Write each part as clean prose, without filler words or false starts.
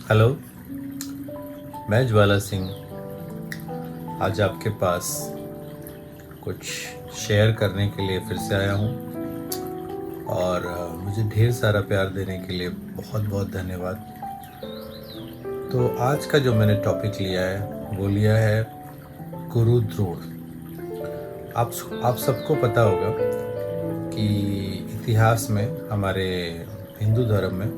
Hello, मैं ज्वाला सिंह आज आपके पास कुछ शेयर करने के लिए फिर से आया हूँ और मुझे ढेर सारा प्यार देने के लिए बहुत बहुत धन्यवाद। तो आज का जो मैंने टॉपिक लिया है वो लिया है गुरु द्रोण। आप सबको पता होगा कि इतिहास में हमारे हिंदू धर्म में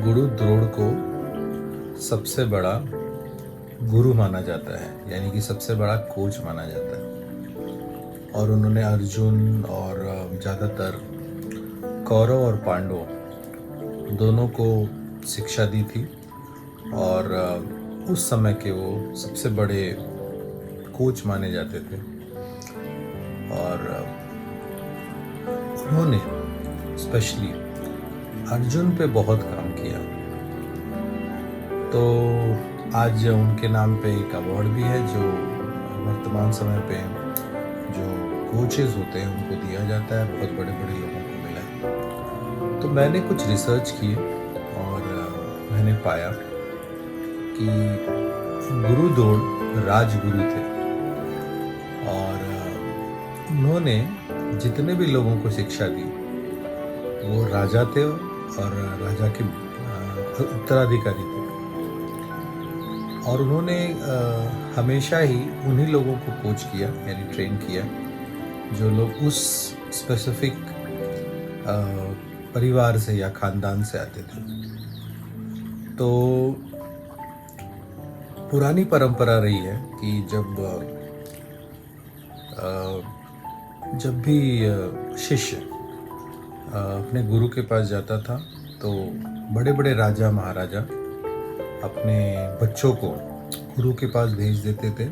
गुरु द्रोण को सबसे बड़ा गुरु माना जाता है, यानी कि सबसे बड़ा कोच माना जाता है। और उन्होंने अर्जुन और ज़्यादातर कौरव और पांडव दोनों को शिक्षा दी थी और उस समय के वो सबसे बड़े कोच माने जाते थे। और उन्होंने स्पेशली अर्जुन पे बहुत काम किया। तो आज उनके नाम पे एक अवार्ड भी है जो वर्तमान समय पे जो कोचेस होते हैं उनको दिया जाता है, बहुत बड़े बड़े लोगों को मिला है। तो मैंने कुछ रिसर्च की और मैंने पाया कि गुरु द्रोण राजगुरु थे और उन्होंने जितने भी लोगों को शिक्षा दी वो राजा थे और राजा के उत्तराधिकारी थे। और उन्होंने हमेशा ही उन्हीं लोगों को कोच किया, यानी ट्रेन किया, जो लोग उस स्पेसिफिक परिवार से या खानदान से आते थे। तो पुरानी परंपरा रही है कि जब भी शिष्य अपने गुरु के पास जाता था तो बड़े बड़े राजा महाराजा अपने बच्चों को गुरु के पास भेज देते थे।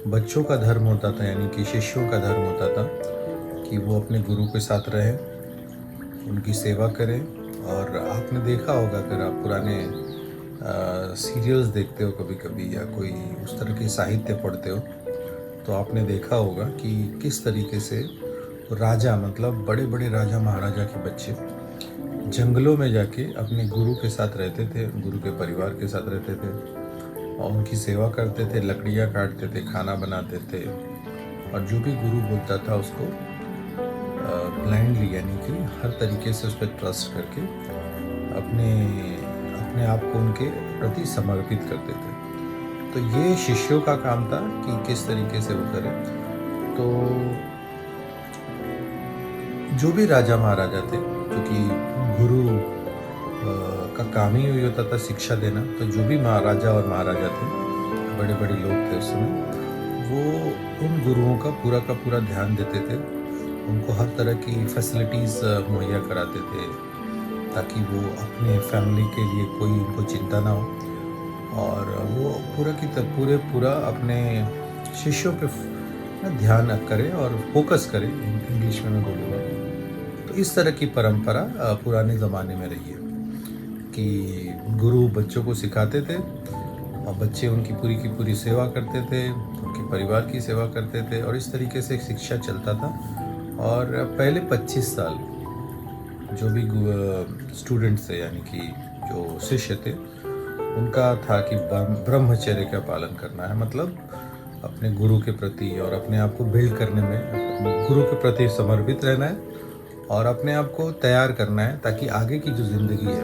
बच्चों का धर्म होता था, यानी कि शिष्यों का धर्म होता था कि वो अपने गुरु के साथ रहें, उनकी सेवा करें। और आपने देखा होगा, अगर आप पुराने सीरियल्स देखते हो कभी कभी या कोई उस तरह के साहित्य पढ़ते हो तो आपने देखा होगा कि किस तरीके से राजा, मतलब बड़े बड़े राजा महाराजा के बच्चे जंगलों में जाके अपने गुरु के साथ रहते थे, गुरु के परिवार के साथ रहते थे और उनकी सेवा करते थे, लकड़ियाँ काटते थे, खाना बनाते थे। और जो भी गुरु बोलता था उसको ब्लाइंडली, यानी कि हर तरीके से उस पर ट्रस्ट करके अपने आप को उनके प्रति समर्पित करते थे। तो ये शिष्यों का काम था कि किस तरीके से वो करें। तो जो भी राजा महाराजा थे, क्योंकि गुरु का काम ही यही होता था शिक्षा देना, तो जो भी महाराजा और महाराजा थे, बड़े बड़े लोग थे उस समय, वो उन गुरुओं का पूरा ध्यान देते थे, उनको हर तरह की फैसिलिटीज़ मुहैया कराते थे ताकि वो अपने फैमिली के लिए कोई उनको चिंता ना हो और वो पूरा अपने शिष्यों पे ध्यान करें और फोकस करें, इंग्लिश में मैं बोलूँगा। तो इस तरह की परंपरा पुराने ज़माने में रही है कि गुरु बच्चों को सिखाते थे और बच्चे उनकी पूरी सेवा करते थे, उनके परिवार की सेवा करते थे और इस तरीके से शिक्षा चलता था। और पहले 25 साल जो भी स्टूडेंट्स थे, यानी कि जो शिष्य थे, उनका था कि ब्रह्मचर्य का पालन करना है, मतलब अपने गुरु के प्रति और अपने आप को बिल्ड करने में गुरु के प्रति समर्पित रहना है और अपने आप को तैयार करना है ताकि आगे की जो ज़िंदगी है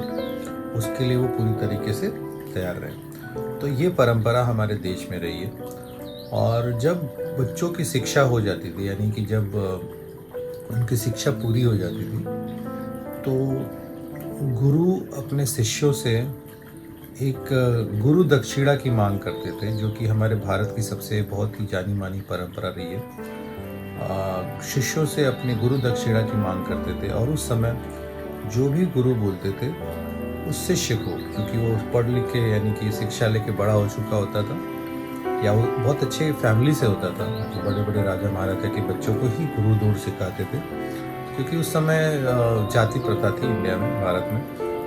उसके लिए वो पूरी तरीके से तैयार रहे। तो ये परंपरा हमारे देश में रही है। और जब बच्चों की शिक्षा हो जाती थी, यानी कि जब उनकी शिक्षा पूरी हो जाती थी, तो गुरु अपने शिष्यों से एक गुरु दक्षिणा की मांग करते थे, जो कि हमारे भारत की सबसे बहुत ही जानी मानी परंपरा रही है। शिष्यों से अपने गुरु दक्षिणा की मांग करते थे और उस समय जो भी गुरु बोलते थे उस शिष्य को, क्योंकि वो पढ़ लिख के, यानी कि शिक्षा लेके बड़ा हो चुका होता था या वो बहुत अच्छे फैमिली से होता था, तो बड़े बड़े राजा महाराजा के बच्चों को ही गुरु द्रोण सिखाते थे, क्योंकि उस समय जाति प्रथा थी इंडिया में, भारत में,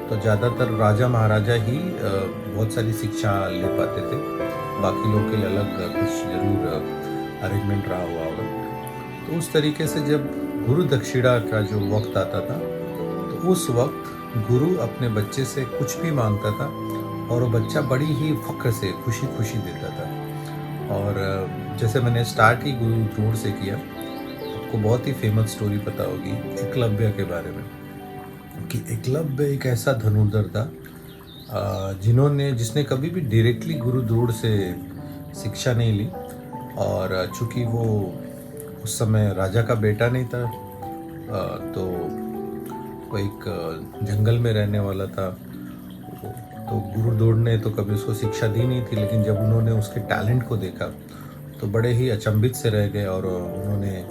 तो ज़्यादातर राजा महाराजा ही बहुत सारी शिक्षा ले पाते थे, बाकी लोग के लिए अलग कुछ जरूर अरेंजमेंट रहा हुआ होगा। तो उस तरीके से जब गुरु दक्षिणा का जो वक्त आता था तो उस वक्त गुरु अपने बच्चे से कुछ भी मांगता था और वो बच्चा बड़ी ही फ़ख्र से खुशी खुशी देता था। और जैसे मैंने स्टार्ट ही गुरु द्रोण से किया, आपको बहुत ही फेमस स्टोरी पता होगी एकलव्य के बारे में, कि एकलव्य एक ऐसा धनुर्धर था जिसने कभी भी डायरेक्टली गुरु द्रोण से शिक्षा नहीं ली। और चूँकि वो उस समय राजा का बेटा नहीं था, तो वो एक जंगल में रहने वाला था। तो गुरु द्रोण ने तो कभी उसको शिक्षा दी नहीं थी, लेकिन जब उन्होंने उसके टैलेंट को देखा तो बड़े ही अचंभित से रह गए। और उन्होंने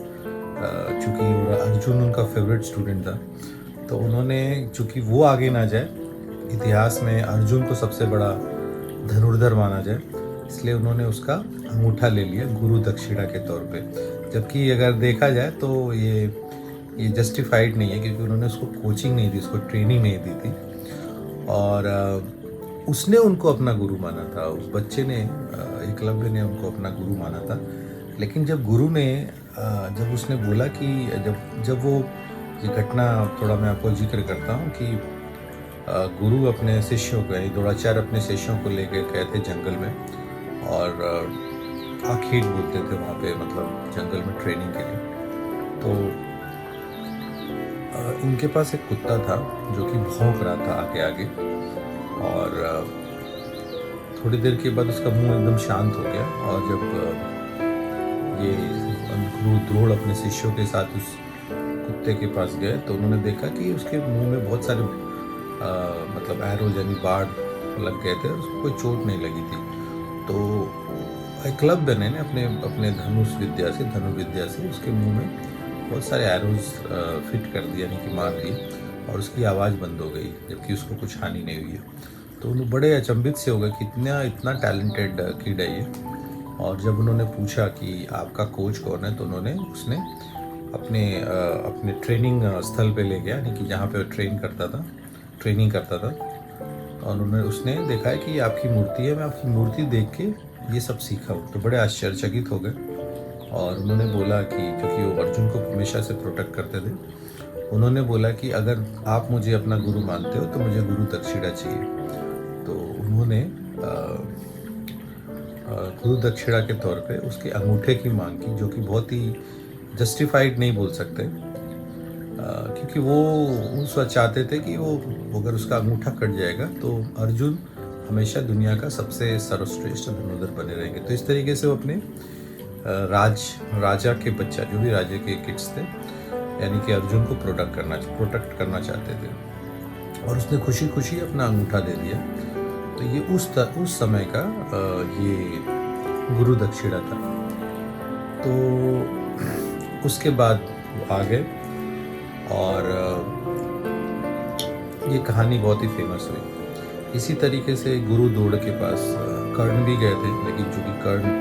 चूँकि अर्जुन उनका फेवरेट स्टूडेंट था, तो उन्होंने चूँकि वो आगे ना जाए, इतिहास में अर्जुन को सबसे बड़ा धनुर्धर माना जाए, इसलिए उन्होंने उसका अंगूठा ले लिया गुरु दक्षिणा के तौर पे। जबकि अगर देखा जाए तो ये जस्टिफाइड नहीं है, क्योंकि उन्होंने उसको कोचिंग नहीं दी, उसको ट्रेनिंग नहीं दी थी। और उसने उनको अपना गुरु माना था, उस बच्चे ने, एकलव्य ने उनको अपना गुरु माना था। लेकिन जब गुरु ने जब उसने बोला कि जब वो ये घटना थोड़ा मैं आपको जिक्र करता हूँ कि गुरु अपने शिष्यों को, यानी द्रोणाचार्य अपने शिष्यों को लेकर गए थे जंगल में, और आखेट बोलते थे वहाँ पे, मतलब जंगल में ट्रेनिंग के लिए। तो इनके पास एक कुत्ता था जो कि भौंक रहा था आगे आगे, और थोड़ी देर के बाद उसका मुंह एकदम शांत हो गया। और जब ये गुरु द्रोण अपने शिष्यों के साथ उस कुत्ते के पास गए, तो उन्होंने देखा कि उसके मुंह में बहुत सारे मतलब एरोज यानी बाढ़ लग गए थे, और उसको कोई चोट नहीं लगी थी। तो एकलव्य ने अपने धनुर्विद्या से उसके मुंह में बहुत सारे एरोज फिट कर दिए, यानी कि मार दिए, और उसकी आवाज़ बंद हो गई, जबकि उसको कुछ हानि नहीं हुई है। तो उन्हें बड़े अचंभित से हो गए कि इतना टैलेंटेड किड है ये। और जब उन्होंने पूछा कि आपका कोच कौन है, तो उसने अपने ट्रेनिंग स्थल पे ले गया, यानी कि जहाँ पे ट्रेनिंग करता था। और उसने देखा है कि आपकी मूर्ति है, मैं आपकी मूर्ति देख के ये सब सीखा हूँ। तो बड़े आश्चर्यचकित हो गए। और उन्होंने बोला कि, क्योंकि वो अर्जुन को हमेशा से प्रोटेक्ट करते थे, उन्होंने बोला कि अगर आप मुझे अपना गुरु मानते हो तो मुझे गुरु दक्षिणा चाहिए। तो उन्होंने गुरु दक्षिणा के तौर पे उसके अंगूठे की मांग की, जो कि बहुत ही जस्टिफाइड नहीं बोल सकते, क्योंकि वो उस वक्त चाहते थे कि वो अगर उसका अंगूठा कट जाएगा तो अर्जुन हमेशा दुनिया का सबसे सर्वश्रेष्ठ धनुर्धर बने रहेंगे। तो इस तरीके से वो अपने राजा के बच्चा, जो भी राजा के किड्स थे, यानी कि अर्जुन को प्रोटेक्ट करना चाहते थे। और उसने खुशी खुशी अपना अंगूठा दे दिया। तो ये उस समय का ये गुरु दक्षिणा था। तो उसके बाद वो आ गए, और ये कहानी बहुत ही फेमस हुई। इसी तरीके से गुरु द्रोण के पास कर्ण भी गए थे, लेकिन चूंकि कर्ण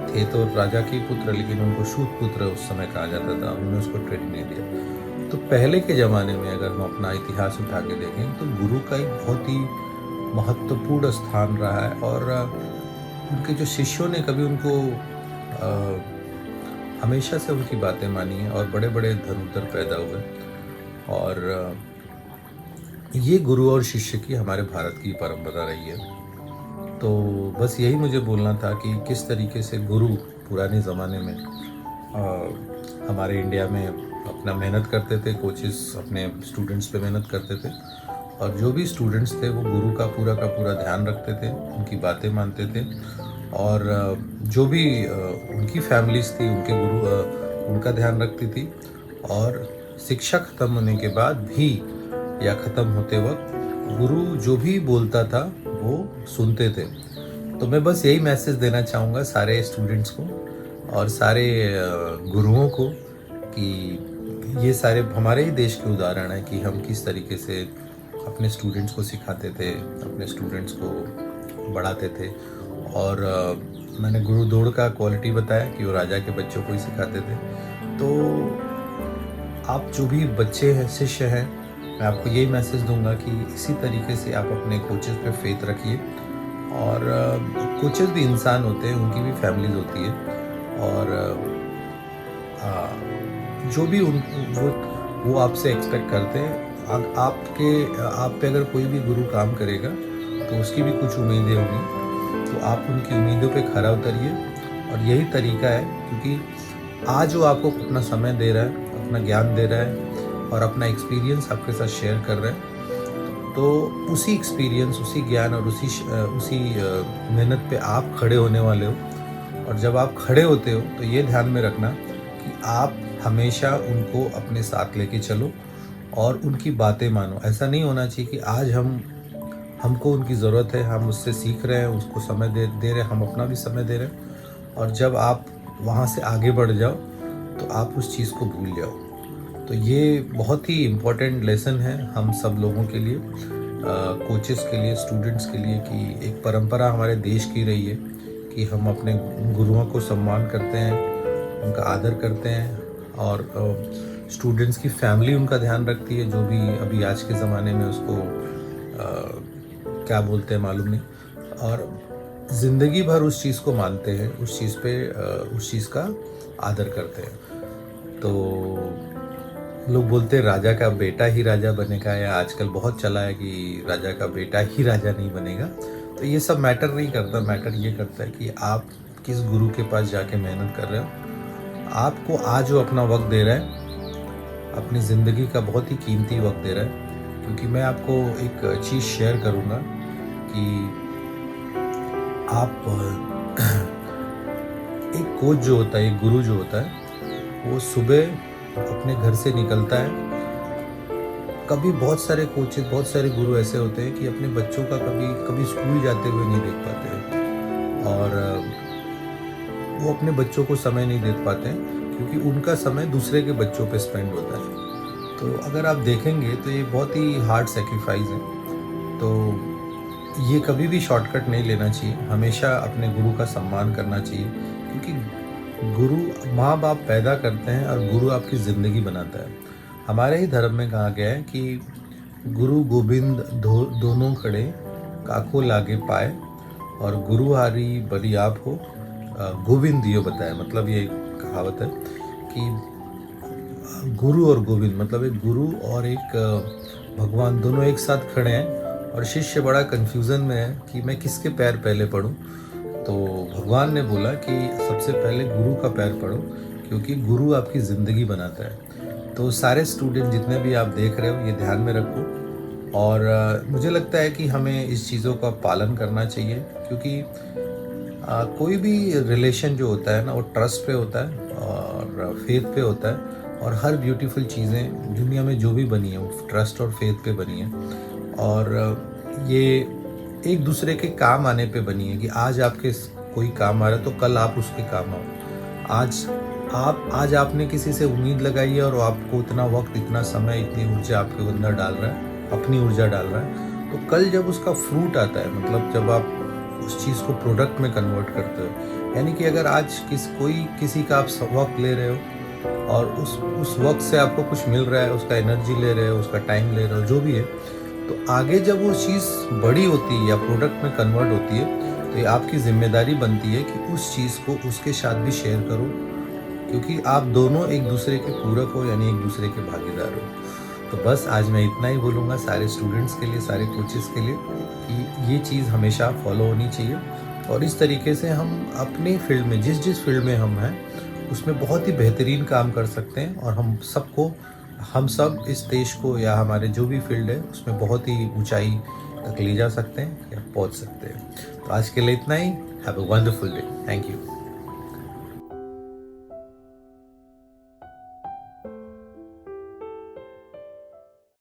थे तो राजा के पुत्र, लेकिन उनको शूत पुत्र उस समय कहा जाता था, उन्होंने उसको ट्रेनिंग नहीं दिया। तो पहले के ज़माने में अगर हम अपना इतिहास उठा के देखें तो गुरु का एक बहुत ही महत्वपूर्ण स्थान रहा है। और उनके जो शिष्यों ने कभी उनको हमेशा से उनकी बातें मानी हैं, और बड़े बड़े धनुर्धर पैदा हुए। और ये गुरु और शिष्य की हमारे भारत की परंपरा रही है। तो बस यही मुझे बोलना था कि किस तरीके से गुरु पुराने ज़माने में हमारे इंडिया में अपना मेहनत करते थे, कोचेस अपने स्टूडेंट्स पे मेहनत करते थे, और जो भी स्टूडेंट्स थे वो गुरु का पूरा ध्यान रखते थे, उनकी बातें मानते थे। और जो भी उनकी फैमिलीज थी, उनके गुरु उनका ध्यान रखती थी। और शिक्षा ख़त्म होने के बाद भी या ख़त्म होते वक्त गुरु जो भी बोलता था वो सुनते थे। तो मैं बस यही मैसेज देना चाहूँगा सारे स्टूडेंट्स को और सारे गुरुओं को कि ये सारे हमारे ही देश के उदाहरण है कि हम किस तरीके से अपने स्टूडेंट्स को सिखाते थे, अपने स्टूडेंट्स को बढ़ाते थे। और मैंने गुरु द्रोण का क्वालिटी बताया कि वो राजा के बच्चों को ही सिखाते थे। तो आप जो भी बच्चे हैं, शिष्य हैं, मैं आपको यही मैसेज दूंगा कि इसी तरीके से आप अपने कोचेस पे फेथ रखिए। और कोचेस भी इंसान होते हैं, उनकी भी फैमिलीज होती है, और जो भी वो आपसे एक्सपेक्ट करते हैं, आप पे अगर कोई भी गुरु काम करेगा तो उसकी भी कुछ उम्मीदें होंगी, तो आप उनकी उम्मीदों पे खरा उतरिए। और यही तरीका है, क्योंकि आज वो आपको अपना समय दे रहा है, अपना ज्ञान दे रहा है और अपना एक्सपीरियंस आपके साथ शेयर कर रहा है, तो उसी एक्सपीरियंस, उसी ज्ञान और उसी मेहनत पे आप खड़े होने वाले हो। और जब आप खड़े होते हो तो ये ध्यान में रखना कि आप हमेशा उनको अपने साथ लेके चलो और उनकी बातें मानो। ऐसा नहीं होना चाहिए कि आज हमको उनकी ज़रूरत है, हम उससे सीख रहे हैं, उसको समय दे रहे हैं, हम अपना भी समय दे रहे हैं, और जब आप वहाँ से आगे बढ़ जाओ तो आप उस चीज़ को भूल जाओ। तो ये बहुत ही इम्पोर्टेंट लेसन है हम सब लोगों के लिए, कोचेस के लिए, स्टूडेंट्स के लिए, कि एक परंपरा हमारे देश की रही है कि हम अपने गुरुओं को सम्मान करते हैं, उनका आदर करते हैं, और स्टूडेंट्स की फैमिली उनका ध्यान रखती है, जो भी अभी आज के ज़माने में उसको क्या बोलते हैं मालूम नहीं, और ज़िंदगी भर उस चीज़ को मानते हैं, उस चीज़ का आदर करते हैं। तो लोग बोलते हैं राजा का बेटा ही राजा बनेगा, या आजकल बहुत चला है कि राजा का बेटा ही राजा नहीं बनेगा। तो ये सब मैटर नहीं करता, मैटर ये करता है कि आप किस गुरु के पास जाके मेहनत कर रहे हो। आपको आज वो अपना वक्त दे रहा है, अपनी ज़िंदगी का बहुत ही कीमती वक्त दे रहा है। क्योंकि मैं आपको एक चीज़ शेयर करूँगा कि आप एक कोच जो होता है, एक गुरु जो होता है, वो सुबह अपने घर से निकलता है। कभी बहुत सारे कोचेस, बहुत सारे गुरु ऐसे होते हैं कि अपने बच्चों का कभी स्कूल जाते हुए नहीं देख पाते हैं, और वो अपने बच्चों को समय नहीं दे पाते हैं, क्योंकि उनका समय दूसरे के बच्चों पे स्पेंड होता है। तो अगर आप देखेंगे तो ये बहुत ही हार्ड सेक्रीफाइस है। तो ये कभी भी शॉर्टकट नहीं लेना चाहिए, हमेशा अपने गुरु का सम्मान करना चाहिए, क्योंकि गुरु माँ बाप पैदा करते हैं और गुरु आपकी ज़िंदगी बनाता है। हमारे ही धर्म में कहा गया है कि गुरु गोविंद दोनों खड़े काको लागे पाए, और गुरु हारी बड़ी आप हो गोविंद दियो बताए। मतलब ये कहावत है कि गुरु और गोविंद, मतलब एक गुरु और एक भगवान दोनों एक साथ खड़े हैं, और शिष्य बड़ा कन्फ्यूज़न में है कि मैं किसके पैर पहले पढ़ूं। तो भगवान ने बोला कि सबसे पहले गुरु का पैर पढ़ो, क्योंकि गुरु आपकी ज़िंदगी बनाता है। तो सारे स्टूडेंट जितने भी आप देख रहे हो, ये ध्यान में रखो। और मुझे लगता है कि हमें इस चीज़ों का पालन करना चाहिए, क्योंकि कोई भी रिलेशन जो होता है ना, वो ट्रस्ट पे होता है और फेथ पे होता है। और हर ब्यूटीफुल चीज़ें दुनिया में जो भी बनी है वो ट्रस्ट और फेथ पे बनी है, और ये एक दूसरे के काम आने पे बनी है कि आज आपके कोई काम आ रहा है तो कल आप उसके काम आओ। आज आपने किसी से उम्मीद लगाई है और आपको इतना वक्त, इतना समय, इतनी ऊर्जा आपके अंदर डाल रहा है, अपनी ऊर्जा डाल रहा है, तो कल जब उसका फ्रूट आता है, मतलब जब आप उस चीज़ को प्रोडक्ट में कन्वर्ट करते हो, यानी कि अगर आज किसी का आप वक्त ले रहे हो और उस वक्त से आपको कुछ मिल रहा है, उसका एनर्जी ले रहे हो, उसका टाइम ले रहे हो, जो भी है, तो आगे जब वो चीज़ बड़ी होती है या प्रोडक्ट में कन्वर्ट होती है, तो ये आपकी जिम्मेदारी बनती है कि उस चीज़ को उसके साथ भी शेयर करो, क्योंकि आप दोनों एक दूसरे के पूरक हो, यानी एक दूसरे के भागीदार हो। तो बस आज मैं इतना ही बोलूँगा सारे स्टूडेंट्स के लिए, सारे कोचेस के लिए, कि ये चीज़ हमेशा फॉलो होनी चाहिए। और इस तरीके से हम अपने फील्ड में, जिस फील्ड में हम हैं, उसमें बहुत ही बेहतरीन काम कर सकते हैं, और हम सब इस देश को, या हमारे जो भी फील्ड है, उसमें बहुत ही ऊंचाई तक ले जा सकते हैं या पहुंच सकते हैं। तो आज के लिए इतना ही। Have a wonderful day. Thank you.